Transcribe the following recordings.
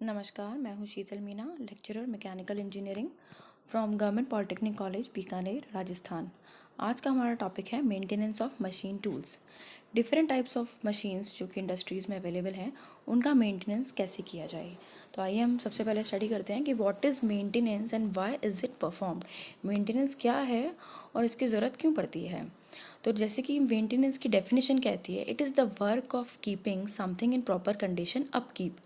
नमस्कार, मैं हूँ Sheetal Meena, lecturer mechanical engineering from government polytechnic college Bikaner, Rajasthan. आज का हमारा टॉपिक है maintenance of machine tools. Different types of machines जो कि इंडस्ट्रीज़ में अवेलेबल हैं, उनका मेंटेनेंस कैसे किया जाए। तो आइए हम सबसे पहले स्टडी करते हैं कि what is maintenance and why is it performed. Maintenance क्या है और इसकी ज़रूरत क्यों पड़ती है। तो जैसे कि मेंटेनेंस की डेफिनेशन कहती है, it is the work of keeping something in proper condition upkeep.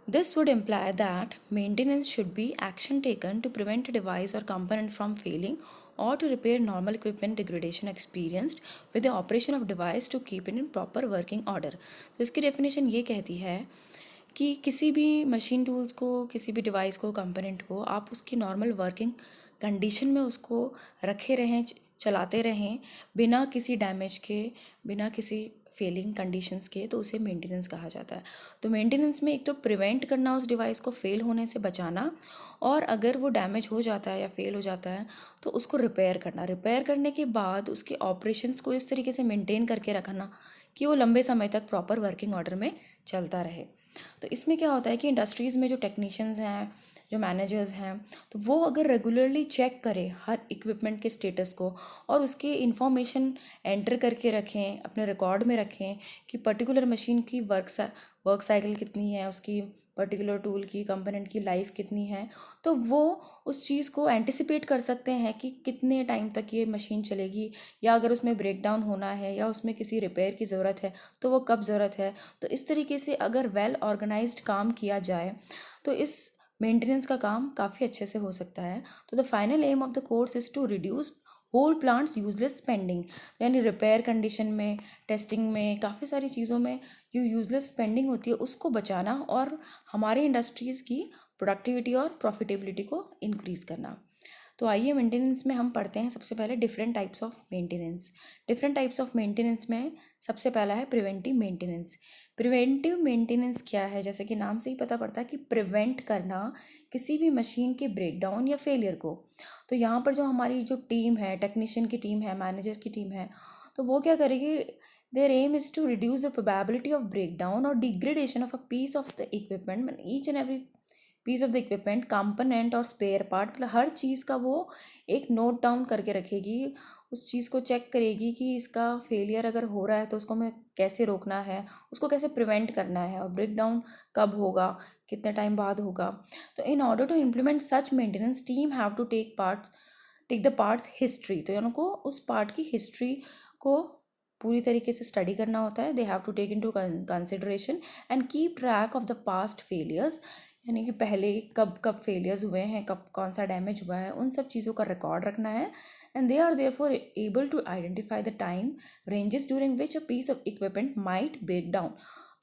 This would imply that maintenance should be action taken to prevent a device or component from failing or to repair normal equipment degradation experienced with the operation of device to keep it in proper working order. तो इसकी definition ये कहती है कि किसी भी machine tools को, किसी भी डिवाइस को, कंपोनेंट को आप उसकी नॉर्मल वर्किंग कंडीशन में उसको रखे रहें, चलाते रहें बिना किसी डैमेज के, बिना किसी फेलिंग कंडीशंस के, तो उसे मेंटेनेंस कहा जाता है। तो मेंटेनेंस में एक तो प्रिवेंट करना, उस डिवाइस को फेल होने से बचाना, और अगर वो डैमेज हो जाता है या फेल हो जाता है तो उसको रिपेयर करना। रिपेयर करने के बाद उसके ऑपरेशंस को इस तरीके से मेंटेन करके रखना कि वो लंबे समय तक प्रॉपर वर्किंग ऑर्डर में चलता रहे। तो इसमें क्या होता है कि इंडस्ट्रीज़ में जो टेक्नीशियंस हैं, जो मैनेजर्स हैं, तो वो अगर रेगुलरली चेक करें हर इक्विपमेंट के स्टेटस को और उसकी इंफॉर्मेशन एंटर करके रखें, अपने रिकॉर्ड में रखें कि पर्टिकुलर मशीन की वर्क साइकिल कितनी है, उसकी पर्टिकुलर टूल की, कंपोनेंट की लाइफ कितनी है, तो वो उस चीज़ को एंटिसिपेट कर सकते हैं कि कितने टाइम तक ये मशीन चलेगी, या अगर उसमें ब्रेक डाउन होना है या उसमें किसी रिपेयर की ज़रूरत है तो वो कब ज़रूरत है। तो इस तरीके से अगर वेल ऑर्गेनाइज्ड काम किया जाए तो इस मेंटेनेंस का काम काफ़ी अच्छे से हो सकता है। तो the final aim of the course is to reduce whole plants useless spending, यानी रिपेयर कंडीशन में, टेस्टिंग में, काफ़ी सारी चीज़ों में जो यूजलेस स्पेंडिंग होती है उसको बचाना और हमारी इंडस्ट्रीज़ की प्रोडक्टिविटी और प्रॉफिटेबिलिटी को इंक्रीज़ करना। तो आइए मेंटेनेंस में हम पढ़ते हैं सबसे पहले different types of maintenance. Different types of maintenance में सबसे पहला है प्रिवेंटिव मेंटेनेंस। प्रिवेंटिव मेंटेनेंस क्या है, जैसे कि नाम से ही पता पड़ता है कि प्रिवेंट करना किसी भी मशीन के ब्रेकडाउन या फेलियर को। तो यहाँ पर जो हमारी जो टीम है, टेक्नीशियन की टीम है, मैनेजर की टीम है, तो वो क्या करेगी, their aim is to reduce the probability of breakdown और degradation of a piece of the equipment, each and every piece of the equipment, component और स्पेयर पार्ट, मतलब हर चीज़ का वो एक नोट डाउन करके रखेगी। उस चीज़ को चेक करेगी कि इसका फेलियर अगर हो रहा है तो उसको हमें कैसे रोकना है, उसको कैसे प्रिवेंट करना है, और ब्रेक डाउन कब होगा, कितने टाइम बाद होगा। तो in order to implement such maintenance team have to take the parts history. तो यानी को उस पार्ट की हिस्ट्री को पूरी तरीके से स्टडी करना होता है। They have to take into consideration and keep track of the past failures, यानी कि पहले कब कब फेलियर्स हुए हैं, कब कौन सा डैमेज हुआ है, उन सब चीज़ों का रिकॉर्ड रखना है। And they are therefore able to identify the time ranges during which a piece of equipment might break down.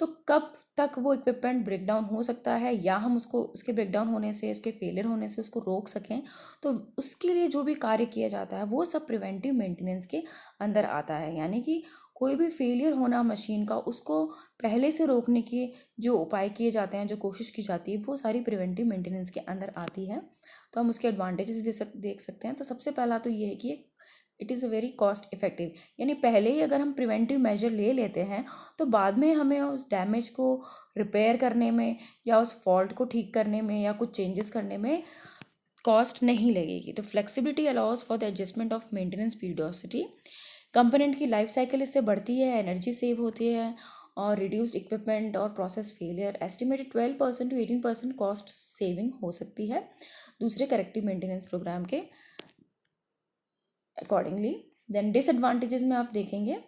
तो कब तक वो इक्विपमेंट ब्रेक डाउन हो सकता है, या हम उसको उसके ब्रेक डाउन होने से, उसके फेलियर होने से उसको रोक सकें, तो उसके लिए जो भी कार्य किया जाता है वो सब प्रिवेंटिव मेंटेनेंस के अंदर आता है। यानी कि कोई भी फेलियर होना मशीन का, उसको पहले से रोकने के जो उपाय किए जाते हैं, जो कोशिश की जाती है, वो सारी प्रिवेंटिव मेंटेनेंस के अंदर आती है। तो हम उसके एडवांटेजेस देख सकते हैं। तो सबसे पहला तो ये है कि it is a very cost effective, यानी पहले ही अगर हम प्रिवेंटिव मेजर ले लेते हैं तो बाद में हमें उस डैमेज को रिपेयर करने में या उस फॉल्ट को ठीक करने में या कुछ चेंजेस करने में कॉस्ट नहीं लगेगी। तो flexibility allows for the adjustment of maintenance periodicity. Component की लाइफ साइकिल इससे बढ़ती है, एनर्जी सेव होती है, और रिड्यूस्ड इक्विपमेंट और process failure, estimated 12% to 18% cost saving हो सकती है दूसरे करेक्टिव मेंटेनेंस प्रोग्राम के अकॉर्डिंगली। देन डिसएडवांटेजेस में आप देखेंगे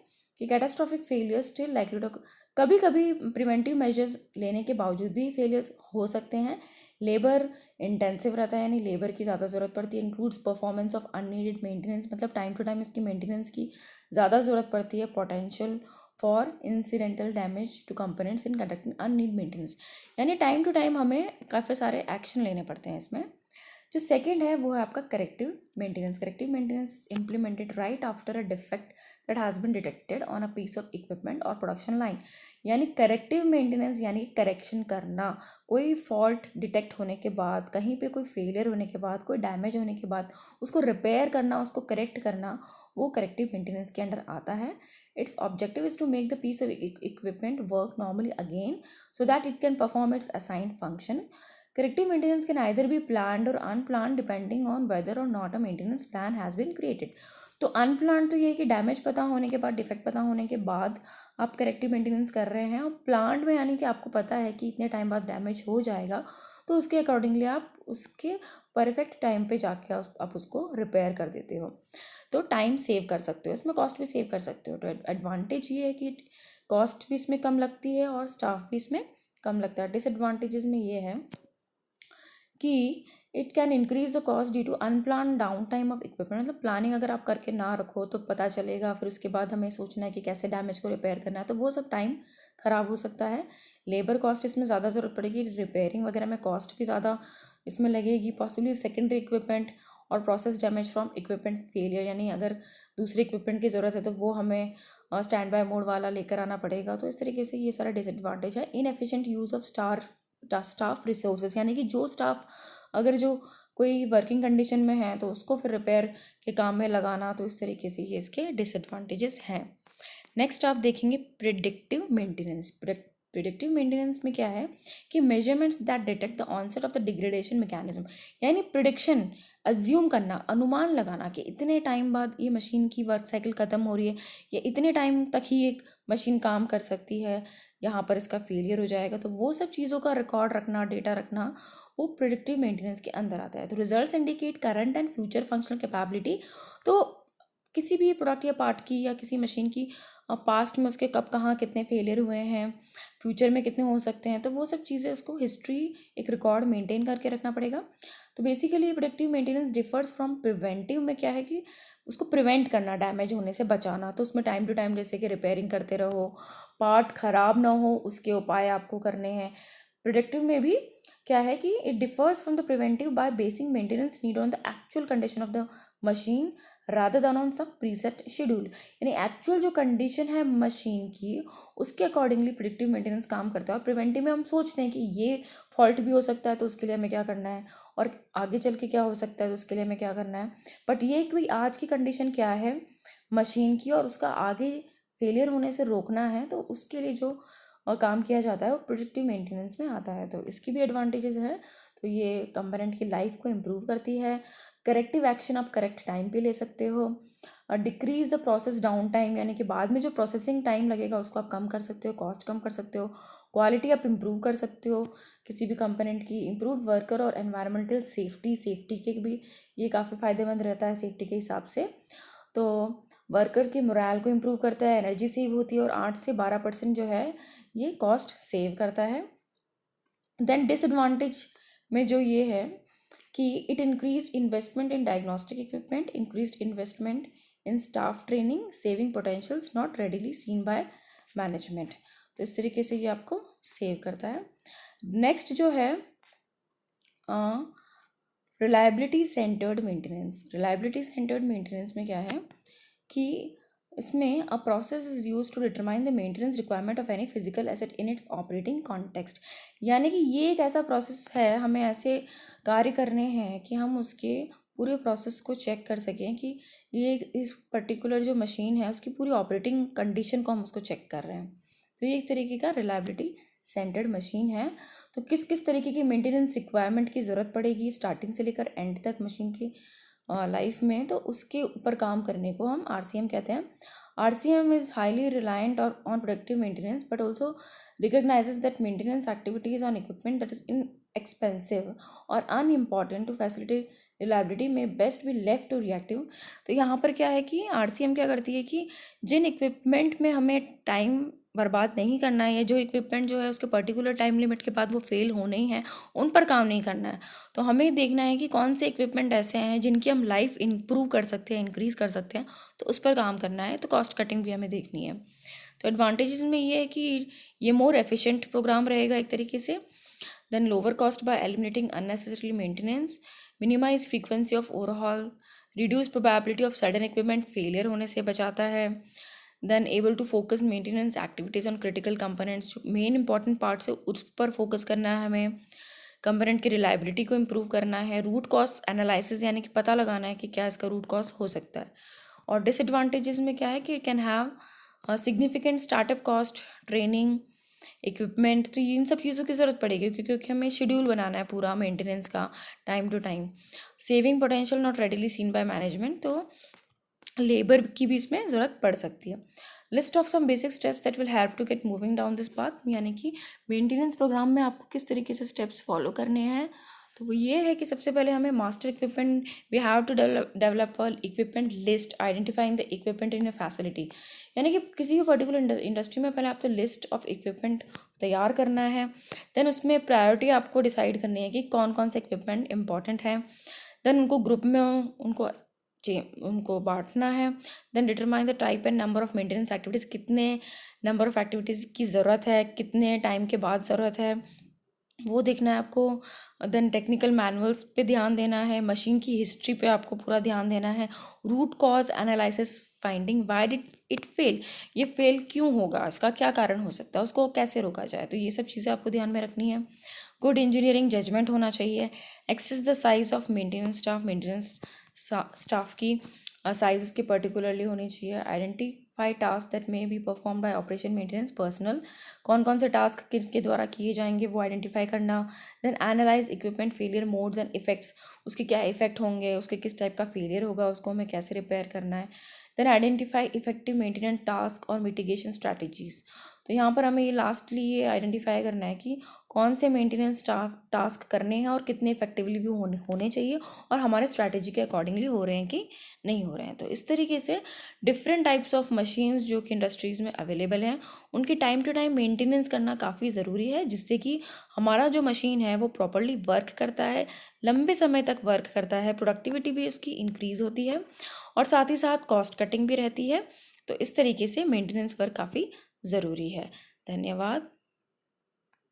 कि catastrophic failure still likely to, कभी कभी प्रिवेंटिव मेजर्स लेने के बावजूद भी फेलियर्स हो सकते हैं। लेबर इंटेंसिव रहता है, यानी लेबर की ज़्यादा ज़रूरत पड़ती है। Includes performance of unneeded maintenance, मतलब टाइम टू टाइम इसकी मेंटेनेंस की ज़्यादा ज़रूरत पड़ती है। Potential for incidental damage to components in conducting unneed maintenance, यानी टाइम टू टाइम हमें काफ़ी सारे एक्शन लेने पड़ते हैं इसमें। जो सेकंड है वो है आपका corrective maintenance. Corrective maintenance is implemented right after a defect that has been detected on a piece of equipment और प्रोडक्शन लाइन। यानी करेक्टिव मेंटेनेंस यानी करेक्शन करना, कोई फॉल्ट डिटेक्ट होने के बाद, कहीं पे कोई फेलियर होने के बाद, कोई डैमेज होने के बाद उसको रिपेयर करना, उसको करेक्ट करना, वो करेक्टिव मेंटेनेंस के अंडर आता है। Its objective is to make the piece of equipment work normally again so that it can perform its assigned function. Corrective maintenance can either be planned or unplanned depending on whether or not a maintenance plan has been created. तो unplanned तो ये है कि damage पता होने के बाद, defect पता होने के बाद आप करेक्टिव मेंटेनेंस कर रहे हैं, और प्लान में यानी कि आपको पता है कि इतने टाइम बाद डैमेज हो जाएगा, तो उसके अकॉर्डिंगली आप उसके परफेक्ट टाइम पे जाके आप उसको रिपेयर कर देते हो, तो टाइम सेव कर सकते हो, इसमें कॉस्ट भी सेव कर सकते हो। तो एडवांटेज ये है कि कॉस्ट भी इसमें कम लगती है और स्टाफ भी इसमें कम लगता है। डिसएडवांटेजेस में ये है कि it can increase the cost due to unplanned down time of equipment. मतलब प्लानिंग अगर आप करके ना रखो तो पता चलेगा, फिर उसके बाद हमें सोचना है कि कैसे डैमेज को रिपेयर करना है, तो वो सब टाइम ख़राब हो सकता है। लेबर कॉस्ट इसमें ज़्यादा ज़रूरत पड़ेगी, रिपेयरिंग वगैरह में कॉस्ट भी ज़्यादा इसमें लगेगी। पॉसिबली सेकेंडरी इक्विपमेंट और process damage from equipment failure, यानी अगर दूसरे इक्विपमेंट की ज़रूरत है तो वो हमें स्टैंड बाय मोड वाला लेकर आना पड़ेगा। तो इस तरीके से ये सारा डिसएडवांटेज है। Inefficient use of staff resources, यानी कि जो स्टाफ अगर जो कोई वर्किंग कंडीशन में है तो उसको फिर रिपेयर के काम में लगाना, तो इस तरीके से ये इसके डिसएडवांटेजेस हैं। नेक्स्ट आप देखेंगे प्रिडिक्टिव मेंटेनेंस। प्रिडिक्टिव मेंटेनेंस में क्या है कि measurements that detect the onset of the degradation mechanism, यानी प्रिडिक्शन, अज्यूम करना, अनुमान लगाना कि इतने टाइम बाद ये मशीन की वर्क साइकिल ख़त्म हो रही है, या इतने टाइम तक ही एक मशीन काम कर सकती है, यहाँ पर इसका फेलियर हो जाएगा। तो वो सब चीज़ों का रिकॉर्ड रखना, डेटा रखना, वो प्रिडिक्टिव मेंटेनेंस के अंदर आता है। तो results indicate current and future functional capability. तो किसी भी प्रोडक्ट या पार्ट की या किसी मशीन की पास्ट में उसके कब कहाँ कितने फेलियर हुए हैं, फ्यूचर में कितने हो सकते हैं, तो वो सब चीज़ें उसको हिस्ट्री एक रिकॉर्ड मेंटेन करके रखना पड़ेगा। तो basically predictive maintenance differs from preventive में क्या है कि उसको प्रिवेंट करना, डैमेज होने से बचाना। तो उसमें टाइम टू टाइम जैसे कि रिपेयरिंग करते रहो, पार्ट ख़राब ना हो उसके उपाय आपको करने हैं। प्रिडिक्टिव में भी क्या है कि it differs from the preventive by basing maintenance need on the actual condition of the machine rather than on some preset schedule, यानी एक्चुअल जो कंडीशन है मशीन की उसके अकॉर्डिंगली प्रिडिक्टिव मेंटेनेंस काम करता है। और प्रिवेंटिव में हम सोचते हैं कि ये फॉल्ट भी हो सकता है तो उसके लिए हमें क्या करना है, और आगे चल के क्या हो सकता है तो उसके लिए हमें क्या करना है। बट ये कि भाई आज की कंडीशन क्या है मशीन की और उसका आगे फेलियर होने से रोकना है, तो उसके लिए जो काम किया जाता है वो प्रिडिक्टिव मेंटेनेंस में आता है। तो इसकी भी एडवांटेजेस है। तो ये कंपोनेंट की लाइफ को इम्प्रूव करती है। करेक्टिव एक्शन आप करेक्ट टाइम पे ले सकते हो। Decrease the process down time, यानी कि बाद में जो प्रोसेसिंग टाइम लगेगा उसको आप कम कर सकते हो, कॉस्ट कम कर सकते हो। क्वालिटी आप इम्प्रूव कर सकते हो किसी भी कंपोनेंट की। इम्प्रूव वर्कर और एनवायरमेंटल सेफ्टी के भी ये काफ़ी फ़ायदेमंद रहता है सेफ्टी के हिसाब से। तो वर्कर के मोरल को इम्प्रूव करता है, एनर्जी सेव होती है, और 8 से 12% जो है ये कॉस्ट सेव करता है। देन डिसएडवांटेज में जो ये है कि it increase investment in diagnostic equipment, increase investment in staff training, saving potentials not readily seen by management. तो इस तरीके से ये आपको सेव करता है। नेक्स्ट जो है reliability centred maintenance. Reliability centred maintenance में क्या है कि इसमें a process is use to determine the maintenance requirement of any physical asset in its operating context, यानी कि ये एक ऐसा प्रोसेस है, हमें ऐसे कार्य करने हैं कि हम उसके पूरे प्रोसेस को चेक कर सकें कि ये इस पर्टिकुलर जो मशीन है उसकी पूरी ऑपरेटिंग कंडीशन को हम उसको चेक कर रहे हैं। तो ये एक तरीके का रिलायबिलिटी सेंटर्ड मशीन है। तो किस किस तरीके की मेंटेनेंस रिक्वायरमेंट की ज़रूरत पड़ेगी स्टार्टिंग से लेकर एंड तक मशीन की लाइफ में, तो उसके ऊपर काम करने को हम आरसीएम कहते हैं। आरसीएम इज़ हाईली रिलायंट और on productive maintenance but also recognises that maintenance activities on equipment that is in expensive और unimportant to facility reliability may best be left to reactive. तो यहाँ पर क्या है कि आरसीएम क्या करती है कि जिन इक्विपमेंट में हमें टाइम बर्बाद नहीं करना है, या जो इक्विपमेंट जो है उसके पर्टिकुलर टाइम लिमिट के बाद वो फेल होने ही है, उन पर काम नहीं करना है। तो हमें देखना है कि कौन से इक्विपमेंट ऐसे हैं जिनकी हम लाइफ इम्प्रूव कर सकते हैं, इंक्रीज़ कर सकते हैं, तो उस पर काम करना है। तो कॉस्ट कटिंग भी हमें देखनी है। तो एडवांटेजेस में ये है कि ये मोर एफिशिएंट प्रोग्राम रहेगा एक तरीके से। Then lower cost by eliminating unnecessary maintenance, minimise frequency of overhaul, reduce probability of sudden equipment failure होने से बचाता है। Then able to focus maintenance activities on critical components, जो मेन इंपॉर्टेंट पार्ट्स है उस पर फोकस करना है हमें। कंपोनेंट की रिलायबिलिटी को इम्प्रूव करना है। रूट कॉज एनालिसिस, यानी कि पता लगाना है कि क्या इसका रूट कॉज हो सकता है। और डिसएडवांटेजेस में क्या है कि it can have significant startup cost, training, equipment, तो इन सब चीज़ों की ज़रूरत पड़ेगी क्योंकि हमें शेड्यूल बनाना है पूरा मेंटेनेंस का time to time. Saving potential not readily seen by management, तो लेबर की भी इसमें ज़रूरत पड़ सकती है। List of some basic steps that will help to get moving down this path, यानी कि मेंटेनेंस प्रोग्राम में आपको किस तरीके से स्टेप्स फॉलो करने हैं। तो वो ये है कि सबसे पहले हमें master equipment, we have to develop a equipment list identifying the equipment in a facility, यानी कि किसी भी पर्टिकुलर इंडस्ट्री में पहले आपको लिस्ट ऑफ इक्विपमेंट तैयार करना है। देन उसमें प्रायोरिटी आपको डिसाइड करनी है कि कौन कौन से इक्विपमेंट इंपॉर्टेंट है। देन उनको ग्रुप में उनको बांटना है। Then determine the type and number of maintenance activities, कितने नंबर ऑफ एक्टिविटीज़ की ज़रूरत है, कितने टाइम के बाद ज़रूरत है, वो देखना है आपको। देन टेक्निकल मैनुअल्स पे ध्यान देना है, मशीन की हिस्ट्री पे आपको पूरा ध्यान देना है। Root cause analysis, finding why did it fail, ये फेल क्यों होगा, इसका क्या कारण हो सकता है, उसको कैसे रोका जाए, तो ये सब चीज़ें आपको ध्यान में रखनी है। गुड इंजीनियरिंग जजमेंट होना चाहिए। Access the size of maintenance staff की साइज उसकी पर्टिकुलरली होनी चाहिए। Identify task that may be perform by operation maintenance personnel, कौन कौन से टास्क किसके द्वारा किए जाएंगे वो आइडेंटिफाई करना। Then analyse equipment failure modes and effects, उसके क्या इफेक्ट होंगे, उसके किस टाइप का फेलियर होगा, उसको हमें कैसे रिपेयर करना है। Then identify effective maintenance task और मिटिगेशन स्ट्रैटेजीज, तो यहाँ पर हमें ये लास्टली ये आइडेंटिफाई करना है कि कौन से मेंटेनेंस टास्क करने हैं और कितने इफेक्टिवली भी होने चाहिए और हमारे स्ट्रैटेजी के अकॉर्डिंगली हो रहे हैं कि नहीं हो रहे हैं। तो इस तरीके से डिफरेंट टाइप्स ऑफ मशीन्स जो कि इंडस्ट्रीज़ में अवेलेबल हैं, उनकी टाइम टू टाइम मेंटेनेंस करना काफ़ी ज़रूरी है, जिससे कि हमारा जो मशीन है वो प्रॉपरली वर्क करता है, लंबे समय तक वर्क करता है, प्रोडक्टिविटी भी उसकी इंक्रीज़ होती है और साथ ही साथ कॉस्ट कटिंग भी रहती है। तो इस तरीके से मेंटेनेंस वर्क काफ़ी ज़रूरी है। धन्यवाद।